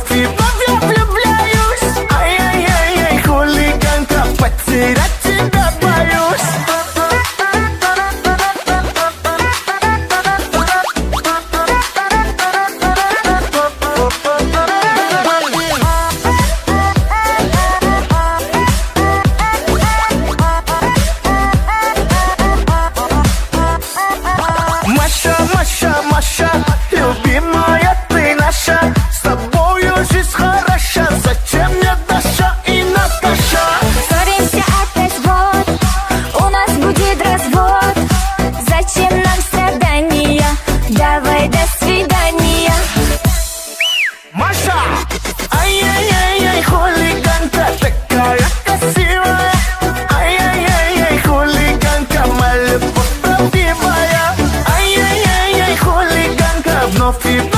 вновь и вновь я влюбляюсь. Ай-яй-яй-яй, хулиганка, потерять тебя боюсь. Маша, Маша, Маша, любимая ты наша, с тобою жизнь хороша, зачем мне Даша и Наташа? Ссоримся опять вот, у нас будет развод. Зачем нам страдания? Давай до свидания. Маша! Ай-яй-яй-яй, хулиганка, такая красивая. Ай-яй-яй-яй, хулиганка, моя любовь правдивая. Ай-яй-яй-яй, хулиганка, вновь и вновь